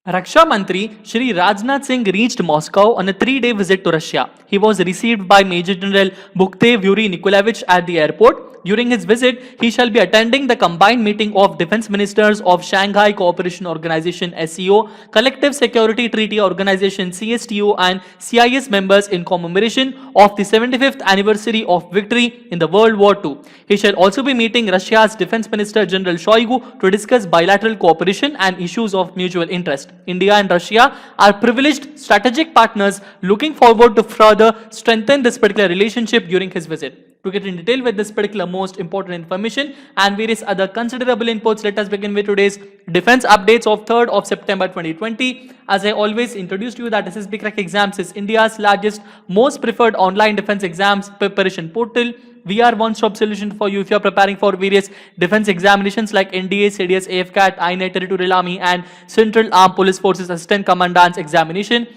Raksha Mantri Shri Rajnath Singh reached Moscow on a 3-day visit to Russia. He was received by Major General Bukhtev Yuri Nikolaevich at the airport. During his visit, he shall be attending the combined meeting of Defense Ministers of Shanghai Cooperation Organization SCO, Collective Security Treaty Organization CSTO and CIS members in commemoration of the 75th anniversary of victory in the World War II. He shall also be meeting Russia's Defense Minister General Shoigu to discuss bilateral cooperation and issues of mutual interest. India and Russia are privileged strategic partners looking forward to further strengthen this particular relationship during his visit. To get in detail with this particular most important information and various other considerable inputs, let us begin with today's defense updates of 3rd of September 2020. As I always introduced you that SSB Crack Exams is India's largest, most preferred online defense exams preparation portal. We are one-stop solution for you if you are preparing for various defense examinations like NDA, CDS, AFCAT, INET, Territorial Army and Central Armed Police Forces Assistant Commandant's examination.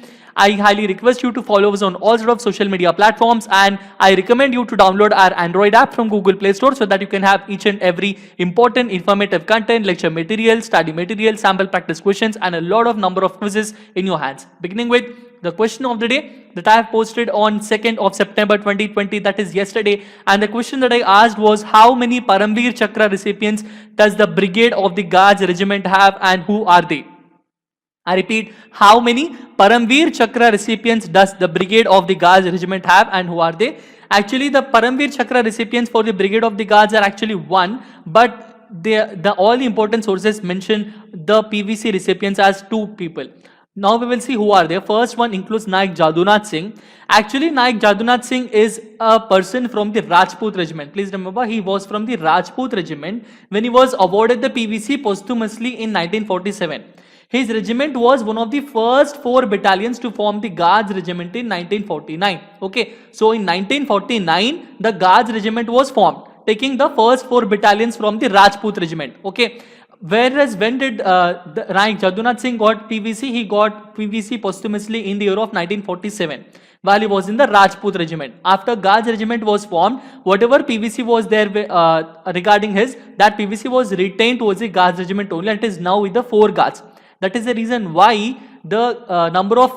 I highly request you to follow us on all sort of social media platforms, and I recommend you to download our Android app from Google Play Store so that you can have each and every important informative content, lecture material, study material, sample practice questions and a lot of number of quizzes in your hands. Beginning with the question of the day that I have posted on 2nd of September 2020, that is yesterday, and the question that I asked was how many Paramveer Chakra recipients does the Brigade of the Guards Regiment have and who are they? I repeat, how many Paramveer Chakra recipients does the Brigade of the Guards Regiment have and who are they? Actually, the Paramveer Chakra recipients for the Brigade of the Guards are actually one, but all the important sources mention the PVC recipients as 2 people. Now we will see who are they. First one includes Naik Jadunath Singh. Actually, Naik Jadunath Singh is a person from the Rajput regiment. Please remember, he was from the Rajput regiment when he was awarded the PVC posthumously in 1947. His regiment was one of the first 4 battalions to form the Guards Regiment in 1949. Okay, so in 1949, the Guards Regiment was formed, taking the first 4 battalions from the Rajput Regiment. Okay, whereas when did Naik Jadunath Singh got PVC? He got PVC posthumously in the year of 1947 while he was in the Rajput Regiment. After Guards Regiment was formed, whatever PVC was there regarding that PVC was retained towards the Guards Regiment only, and it is now with the 4 Guards. That is the reason why the number of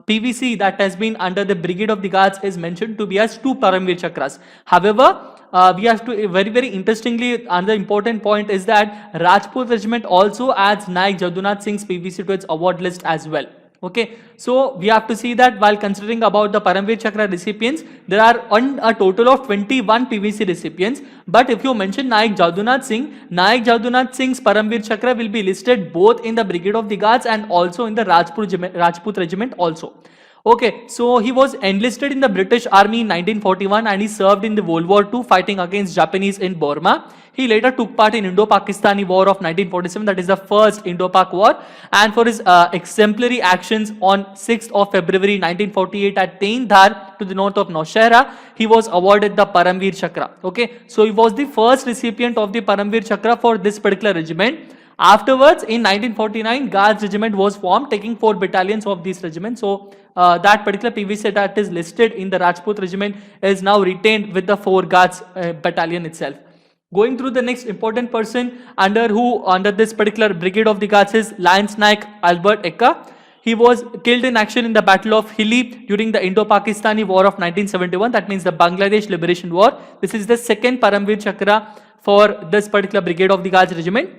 PVC that has been under the Brigade of the Guards is mentioned to be as 2 Paramveer Chakras. However, we have to very interestingly, another important point is that Rajput Regiment also adds Naik Jadunath Singh's PVC to its award list as well. Okay, so we have to see that while considering about the Paramveer Chakra recipients, there are a total of 21 PVC recipients. But if you mention Naik Jadunath Singh's Paramveer Chakra will be listed both in the Brigade of the Guards and also in the Rajput Regiment also. Okay, so he was enlisted in the British Army in 1941 and he served in the World War II fighting against Japanese in Burma. He later took part in Indo-Pakistani War of 1947, that is the first Indo-Pak War, and for his exemplary actions on 6th of February 1948 at Tain Dhar to the north of Naushehra, he was awarded the Paramveer Chakra. Okay, so he was the first recipient of the Paramveer Chakra for this particular regiment. Afterwards, in 1949, Guards Regiment was formed, taking 4 battalions of this regiment. So that particular PVC that is listed in the Rajput Regiment is now retained with the 4 Guards battalion itself. Going through the next important person under this particular Brigade of the Guards is Lance Naik Albert Ekka. He was killed in action in the Battle of Hilli during the Indo-Pakistani War of 1971. That means the Bangladesh Liberation War. This is the 2nd Paramveer Chakra for this particular Brigade of the Guards Regiment,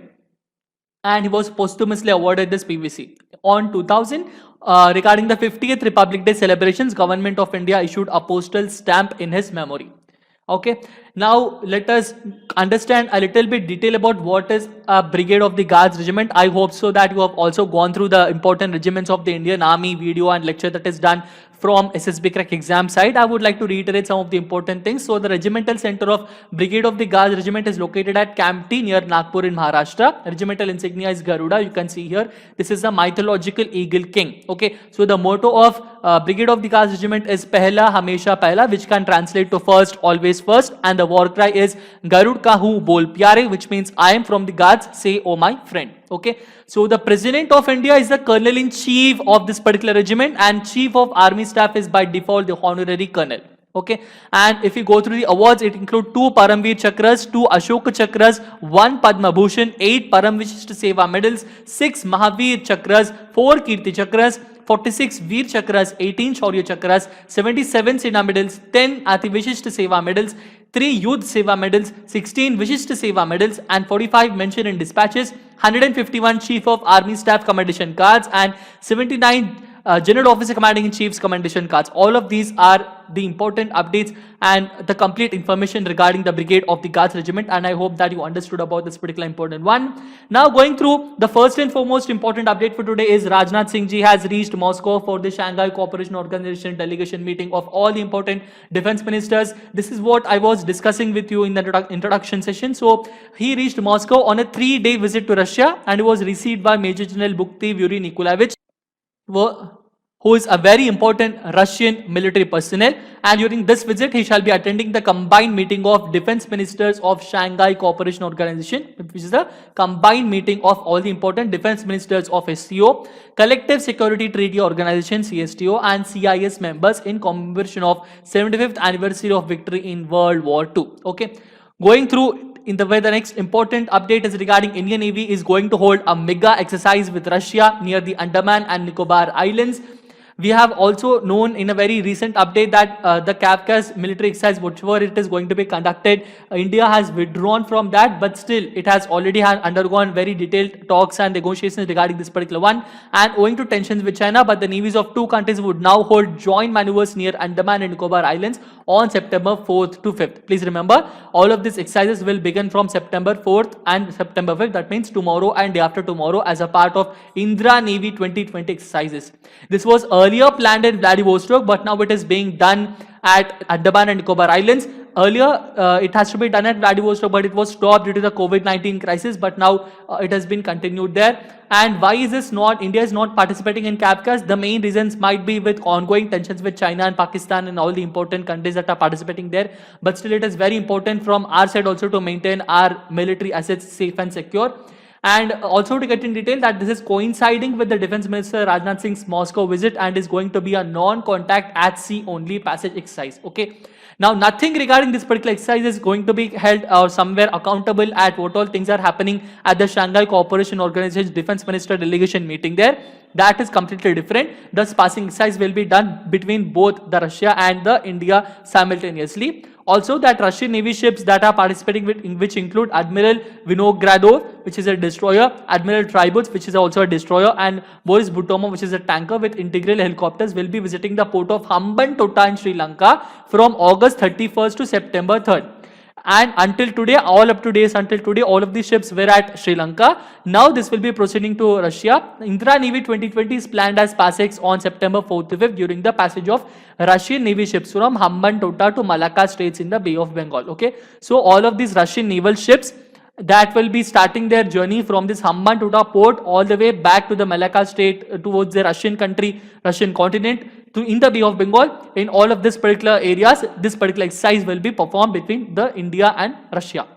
and he was posthumously awarded this PVC. On 2000, regarding the 50th Republic Day celebrations, Government of India issued a postal stamp in his memory. Okay, now let us understand a little bit detail about what is a Brigade of the Guards Regiment. I hope so that you have also gone through the important regiments of the Indian Army video and lecture that is done from SSB Crack exam side. I would like to reiterate some of the important things. So the regimental center of Brigade of the Guards Regiment is located at Kamptee near Nagpur in Maharashtra. Regimental insignia is Garuda. You can see here. This is the mythological eagle king. Okay. So the motto of Brigade of the Guards Regiment is Pehla Hamesha Pehla, which can translate to first, always first. And the war cry is Garud Ka Hu Bol Pyare, which means I am from the Guards, say oh my friend. Okay, so the President of India is the Colonel-in-Chief of this particular regiment, and Chief of Army Staff is by default the Honorary Colonel. Okay, and if you go through the awards, it includes 2 Paramveer Chakras, 2 Ashoka Chakras, 1 Padma Bhushan, 8 Param Vishishta Seva medals, 6 Mahavir Chakras, 4 Kirti Chakras, 46 Veer Chakras, 18 Shaurya Chakras, 77 Sena medals, 10 Ati Vishishta Seva medals, 3 Yudh Seva medals, 16 Vishishta Seva medals, and 45 mention in dispatches, 151 Chief of Army Staff Commendation cards, and 79 General Officer Commanding in Chief's commendation cards. All of these are the important updates and the complete information regarding the Brigade of the Guards Regiment, and I hope that you understood about this particular important one. Now going through the first and foremost important update for today is Rajnath Singh ji has reached Moscow for the Shanghai Cooperation Organization delegation meeting of all the important defense ministers. This is what I was discussing with you in the introduction session. So he reached Moscow on a 3-day visit to Russia, and he was received by Major General Bukhtev Yuri Nikolaevich, who is a very important Russian military personnel, and during this visit he shall be attending the combined meeting of defense ministers of Shanghai Cooperation Organization, which is a combined meeting of all the important defense ministers of SCO, Collective Security Treaty Organization CSTO, and CIS members in commemoration of 75th anniversary of victory in World War II. Okay, going through in the way, the next important update is regarding Indian Navy is going to hold a mega exercise with Russia near the Andaman and Nicobar Islands. We have also known in a very recent update that the Kavkaz military exercise, whichever it is going to be conducted, India has withdrawn from that, but still it has already undergone very detailed talks and negotiations regarding this particular one, and owing to tensions with China, but the navies of 2 countries would now hold joint maneuvers near Andaman and Nicobar Islands on September 4th to 5th. Please remember, all of these exercises will begin from September 4th and September 5th. That means tomorrow and day after tomorrow, as a part of Indra Navy 2020 exercises. This was earlier planned in Vladivostok, but now it is being done at Andaman and Nicobar Islands. Earlier, it has to be done at Vladivostok, but it was stopped due to the COVID-19 crisis, but now it has been continued there. And why is this not, India is not participating in Kavkaz? The main reasons might be with ongoing tensions with China and Pakistan and all the important countries that are participating there. But still, it is very important from our side also to maintain our military assets safe and secure. And also to get in detail that this is coinciding with the Defense Minister Rajnath Singh's Moscow visit and is going to be a non-contact at sea only passage exercise. Okay. Now, nothing regarding this particular exercise is going to be held or somewhere accountable at what all things are happening at the Shanghai Cooperation Organization Defense Minister delegation meeting there. That is completely different. Thus, passing exercise will be done between both the Russia and the India simultaneously. Also, that Russian Navy ships that are participating which include Admiral Vinogradov, which is a destroyer, Admiral Tribus, which is also a destroyer, and Boris Butomo, which is a tanker with integral helicopters, will be visiting the port of Hambantota in Sri Lanka from August 31st to September 3rd. And until today, all of these ships were at Sri Lanka. Now this will be proceeding to Russia. Indra Navy 2020 is planned as PASEX on September 4th to 5th during the passage of Russian Navy ships from Hambantota to Malacca Straits in the Bay of Bengal. Okay, so all of these Russian naval ships that will be starting their journey from this Hambantota port all the way back to the Malacca Strait towards the Russian country, Russian continent, to in the Bay of Bengal. In all of these particular areas, this particular exercise will be performed between the India and Russia.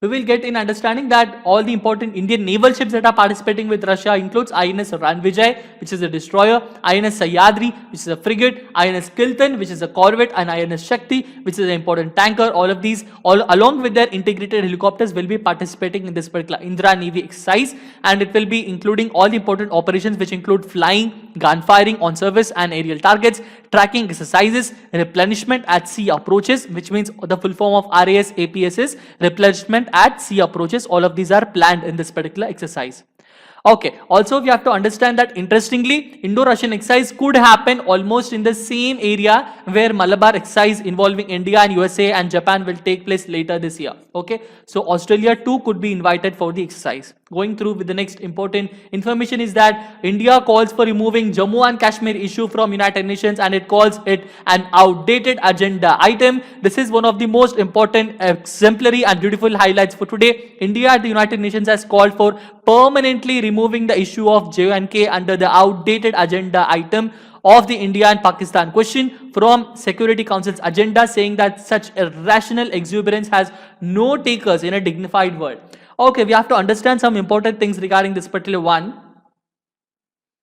We will get in understanding that all the important Indian naval ships that are participating with Russia includes INS Ranvijay, which is a destroyer, INS Sahyadri, which is a frigate, INS Kiltan, which is a corvette, and INS Shakti, which is an important tanker. All of these, along with their integrated helicopters, will be participating in this particular Indra Navy exercise, and it will be including all the important operations which include flying, gun firing on surface and aerial targets, tracking exercises, replenishment at sea approaches, which means the full form of RAS APS is replenishment at sea approaches. All of these are planned in this particular exercise. Okay, also we have to understand that interestingly, Indo-Russian exercise could happen almost in the same area where Malabar exercise involving India and USA and Japan will take place later this year. Okay, so Australia too could be invited for the exercise. Going through with the next important information is that India calls for removing Jammu and Kashmir issue from United Nations, and it calls it an outdated agenda item. This is one of the most important, exemplary and beautiful highlights for today. India at the United Nations has called for permanently removing the issue of J&K under the outdated agenda item of the India and Pakistan question from Security Council's agenda, saying that such irrational exuberance has no takers in a dignified world. Okay, we have to understand some important things regarding this particular one.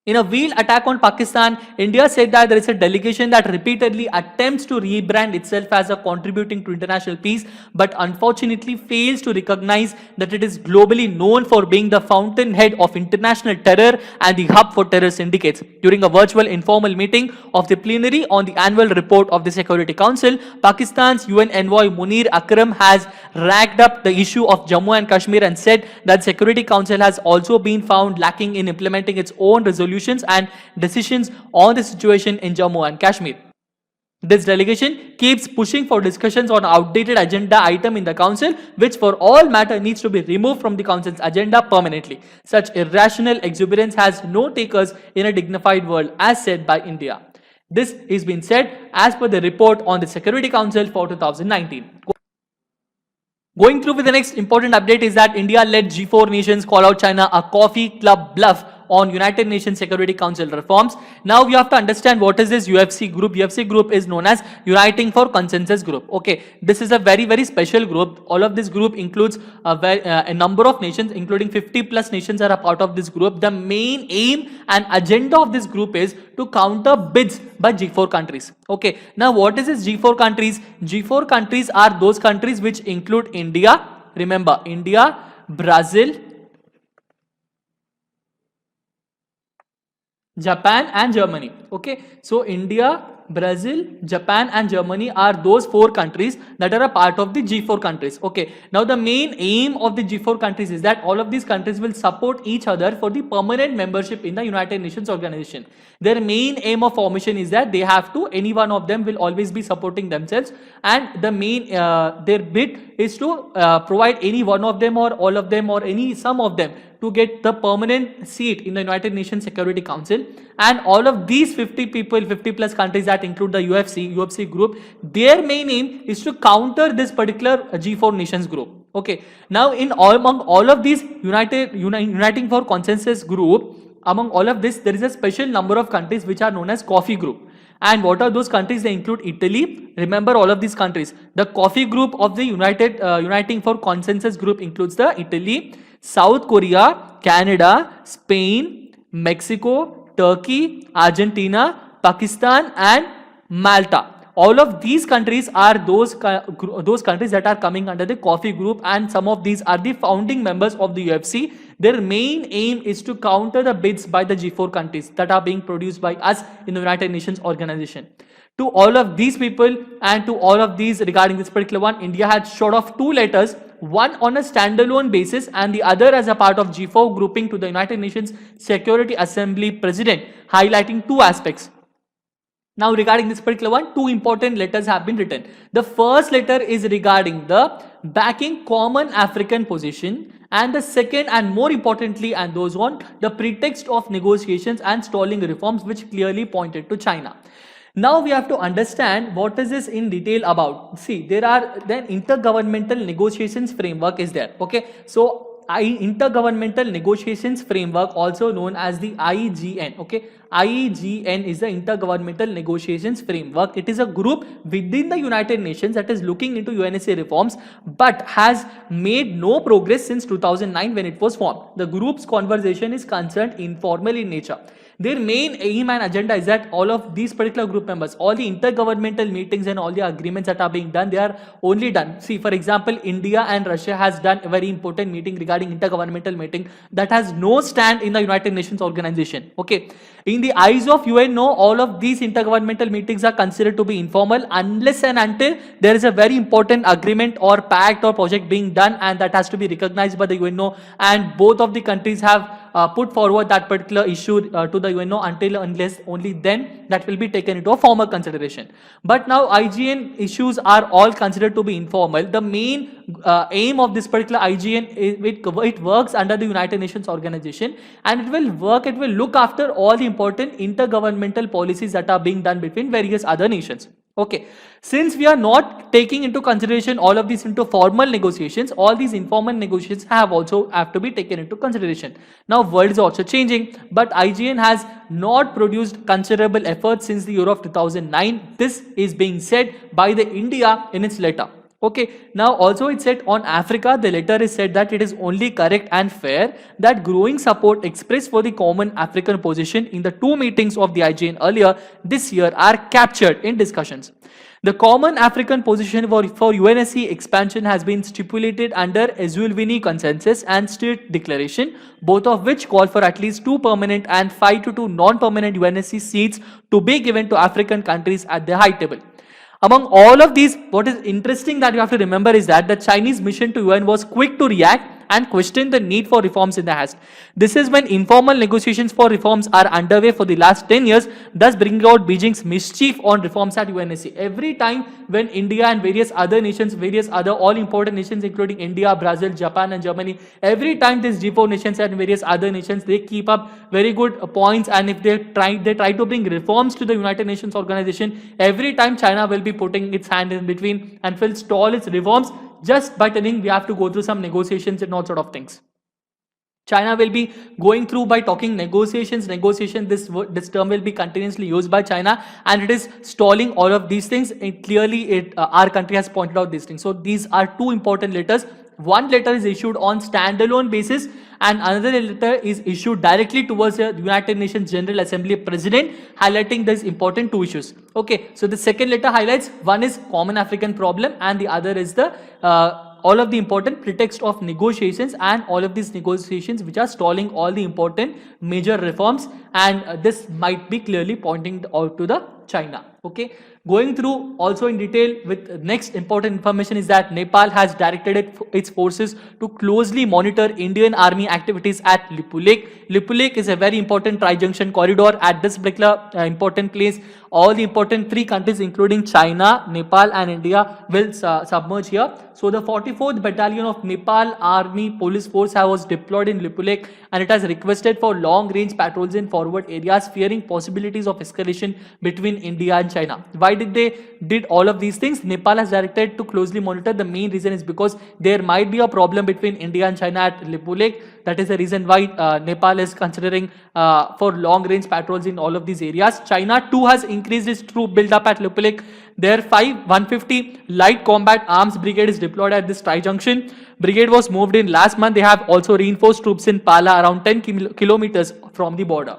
In a veiled attack on Pakistan, India said that there is a delegation that repeatedly attempts to rebrand itself as a contributing to international peace, but unfortunately fails to recognize that it is globally known for being the fountainhead of international terror and the hub for terror syndicates. During a virtual informal meeting of the plenary on the annual report of the Security Council, Pakistan's UN envoy Munir Akram has racked up the issue of Jammu and Kashmir and said that Security Council has also been found lacking in implementing its own resolutions and decisions on the situation in Jammu and Kashmir. This delegation keeps pushing for discussions on outdated agenda item in the council, which for all matter needs to be removed from the council's agenda permanently. Such irrational exuberance has no takers in a dignified world, as said by India. This is being said as per the report on the Security Council for 2019. Going through with the next important update is that India-led G4 nations call out China a coffee club bluff on United Nations Security Council reforms. Now we have to understand what is this UFC group. UFC group is known as Uniting for Consensus Group. Okay, this is a very special group. All of this group includes a number of nations, including 50 plus nations are a part of this group. The main aim and agenda of this group is to counter bids by G4 countries. Okay, now what is this G4 countries? G4 countries are those countries which include India. Remember, India, Brazil, Japan and Germany. Okay, so India, Brazil, Japan and Germany are those 4 countries that are a part of the G4 countries. Okay, now the main aim of the G4 countries is that all of these countries will support each other for the permanent membership in the United Nations organization. Their main aim of formation is that they have to, any one of them will always be supporting themselves, and the main their bid is to provide any one of them or all of them or any some of them to get the permanent seat in the United Nations Security Council. And all of these 50 people, 50 plus countries that include the UFC group, their main aim is to counter this particular G4 nations group. Okay, now among all of these Uniting for Consensus group, among all of this there is a special number of countries which are known as coffee group. And what are those countries? They include Italy. Remember all of these countries. The coffee group of the Uniting for Consensus group includes the Italy, South Korea, Canada, Spain, Mexico, Turkey, Argentina, Pakistan and Malta. All of these countries are those countries that are coming under the coffee group, and some of these are the founding members of the UFC. Their main aim is to counter the bids by the G4 countries that are being produced by us in the United Nations organization. To all of these people and to all of these regarding this particular one, India had shot off 2 letters, one on a standalone basis and the other as a part of G4 grouping to the United Nations Security Assembly President, highlighting 2 aspects. Now regarding this particular one, 2 important letters have been written. The first letter is regarding the backing common African position, and the second and more importantly, and those on the pretext of negotiations and stalling reforms, which clearly pointed to China. Now we have to understand what is this in detail about. See, there are then intergovernmental negotiations framework is there. Okay, so Intergovernmental Negotiations Framework, also known as the IGN. Okay, IGN is the Intergovernmental Negotiations Framework. It is a group within the United Nations that is looking into UNSA reforms, but has made no progress since 2009 when it was formed. The group's conversation is concerned informal in nature. Their main aim and agenda is that all of these particular group members, all the intergovernmental meetings and all the agreements that are being done, they are only done. See, for example, India and Russia has done a very important meeting regarding intergovernmental meeting that has no stand in the United Nations organization. Okay, in the eyes of UNO, all of these intergovernmental meetings are considered to be informal unless and until there is a very important agreement or pact or project being done, and that has to be recognized by the UNO, and both of the countries have put forward that particular issue to the UNO. Unless only then that will be taken into a formal consideration. But now IGN issues are all considered to be informal. The main aim of this particular IGN is it works under the United Nations organization, and it will look after all the important intergovernmental policies that are being done between various other nations. Okay, since we are not taking into consideration all of these into formal negotiations, all these informal negotiations have to be taken into consideration. Now world is also changing, but IGN has not produced considerable efforts since the year of 2009. This is being said by the India in its letter. Okay, now also it said on Africa, the letter is said that it is only correct and fair that growing support expressed for the common African position in the two meetings of the IGN earlier this year are captured in discussions. The common African position for UNSC expansion has been stipulated under Eswatini Consensus and State Declaration, both of which call for at least 2 permanent and 5 to 2 non-permanent UNSC seats to be given to African countries at the high table. Among all of these, what is interesting that you have to remember is that the Chinese mission to UN was quick to react and question the need for reforms in the West. This is when informal negotiations for reforms are underway for the last 10 years, thus bringing out Beijing's mischief on reforms at UNSC. Every time when India and various other nations, various other all important nations including India, Brazil, Japan and Germany, every time these G4 nations and various other nations, they keep up very good points, and if they try to bring reforms to the United Nations organization, every time China will be putting its hand in between and will stall its reforms just by telling we have to go through some negotiations and all sort of things. China will be going through by talking negotiations. This term will be continuously used by China, and it is stalling all of these things. Our country has pointed out these things. So these are two important letters. One letter is issued on standalone basis, and another letter is issued directly towards the United Nations General Assembly President, highlighting these important two issues. Okay, so the second letter highlights, one is common African problem, and the other is the all of the important pretext of negotiations, and all of these negotiations which are stalling all the important major reforms, and this might be clearly pointing out to the China. Okay, going through also in detail with next important information is that Nepal has directed its forces to closely monitor Indian Army activities at Lippu Lake. Lippu Lake is a very important tri-junction corridor. At this particular important place, all the important three countries including China, Nepal and India will submerge here. So the 44th Battalion of Nepal Army Police Force was deployed in Lippu Lake, and it has requested for long-range patrols in forward areas, fearing possibilities of escalation between India and China. Why did they did all of these things? Nepal has directed to closely monitor. The main reason is because there might be a problem between India and China at Lippu Lake. That is the reason why Nepal is considering for long-range patrols in all of these areas. China too has increased its troop build-up at Lippu Lake. Their 150 light combat arms brigade is deployed at this tri-junction. Brigade was moved in last month. They have also reinforced troops in Pala, around 10 kilometers from the border.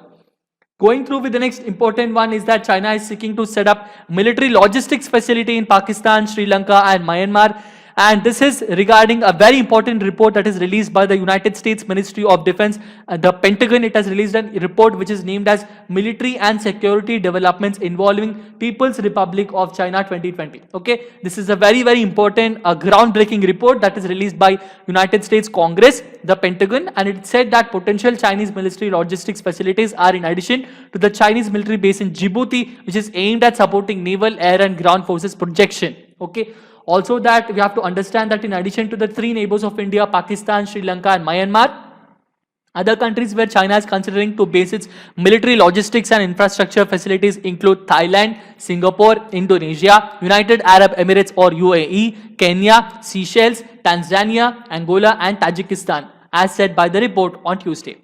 Going through with the next important one is that China is seeking to set up military logistics facility in Pakistan, Sri Lanka and Myanmar. And this is regarding a very important report that is released by the United States Ministry of Defense, the Pentagon. It has released a report which is named as Military and Security Developments Involving People's Republic of China 2020. Okay, this is a very, very important groundbreaking report that is released by United States Congress, the Pentagon, and it said that potential Chinese military logistics facilities are in addition to the Chinese military base in Djibouti, which is aimed at supporting naval, air and ground forces projection. Okay. Also that we have to understand that in addition to the three neighbors of India, Pakistan, Sri Lanka and Myanmar, other countries where China is considering to base its military logistics and infrastructure facilities include Thailand, Singapore, Indonesia, United Arab Emirates or UAE, Kenya, Seychelles, Tanzania, Angola and Tajikistan, as said by the report on Tuesday.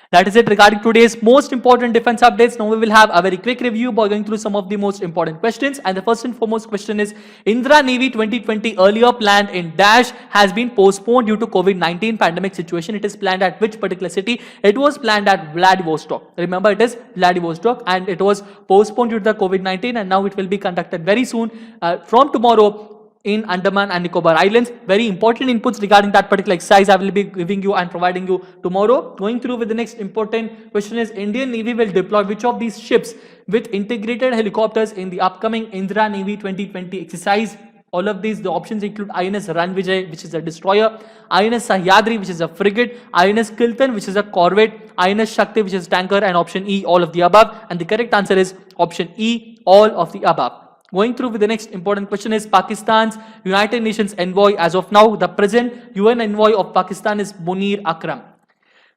That is it regarding today's most important defense updates. Now we will have a very quick review by going through some of the most important questions. And the first and foremost question is, Indira Navy 2020 earlier planned in Dash has been postponed due to COVID-19 pandemic situation. It is planned at which particular city? It was planned at Vladivostok. Remember, it is Vladivostok, and it was postponed due to the COVID-19, and now it will be conducted very soon from tomorrow in Andaman and Nicobar Islands. Very important inputs regarding that particular exercise I will be giving you and providing you tomorrow. Going through with the next important question is, Indian Navy will deploy which of these ships with integrated helicopters in the upcoming Indira Navy 2020 exercise? All of these, the options include INS Ranvijay, which is a destroyer, INS Sahyadri, which is a frigate, INS Kiltan, which is a corvette, INS Shakti, which is tanker, and option E, all of the above. And the correct answer is option E, all of the above. Going through with the next important question is, Pakistan's United Nations envoy as of now, the present UN envoy of Pakistan is Munir Akram.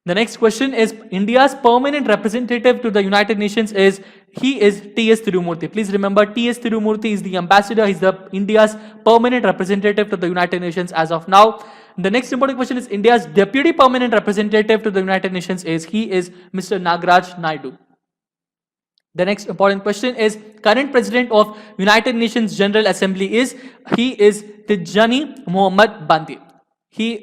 The next question is, India's permanent representative to the United Nations is T.S. Tirumurti. Please remember, T.S. Tirumurti is the ambassador. He's the India's permanent representative to the United Nations as of now. The next important question is, India's deputy permanent representative to the United Nations is Mr. Nagaraj Naidu. The next important question is current president of United Nations General Assembly is Tijani Mohammad Bande.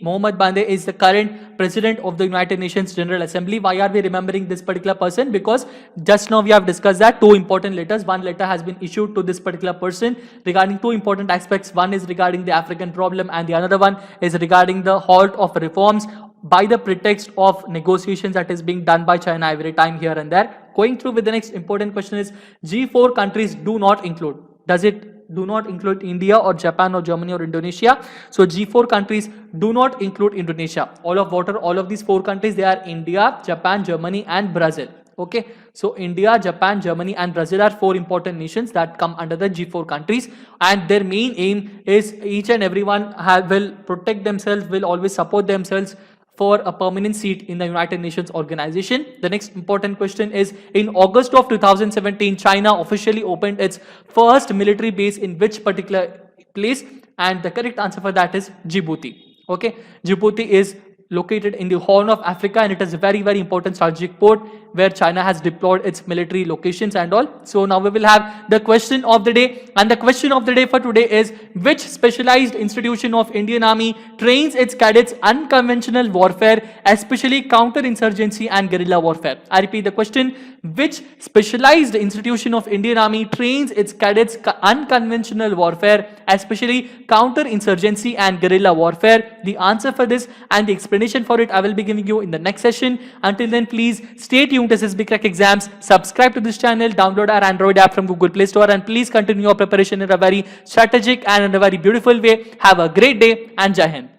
Mohammad Bande is the current president of the United Nations General Assembly. Why are we remembering this particular person? Because just now we have discussed that two important letters. One letter has been issued to this particular person regarding two important aspects. One is regarding the African problem and the another one is regarding the halt of reforms by the pretext of negotiations that is being done by China every time here and there. Going through with the next important question is G4 countries do not include. Does it do not include India or Japan or Germany or Indonesia? So G4 countries do not include Indonesia. All of these four countries, they are India, Japan, Germany and Brazil. Okay, so India, Japan, Germany and Brazil are four important nations that come under the G4 countries, and their main aim is each and everyone will protect themselves, will always support themselves for a permanent seat in the United Nations organization. The next important question is, in August of 2017, China officially opened its first military base in which particular place? And the correct answer for that is Djibouti. Okay, Djibouti is located in the Horn of Africa and it is a very, very important strategic port where China has deployed its military locations and all. So now we will have the question of the day, and the question of the day for today is, which specialized institution of Indian Army trains its cadets unconventional warfare, especially counter-insurgency and guerrilla warfare? I repeat the question, which specialized institution of Indian Army trains its cadets unconventional warfare, especially counter-insurgency and guerrilla warfare? The answer for this and the explanation for it I will be giving you in the next session. Until then, please stay tuned to SSB Crack Exams. Subscribe to this channel, download our Android app from Google Play Store, and please continue your preparation in a very strategic and in a very beautiful way. Have a great day and Jai Hind.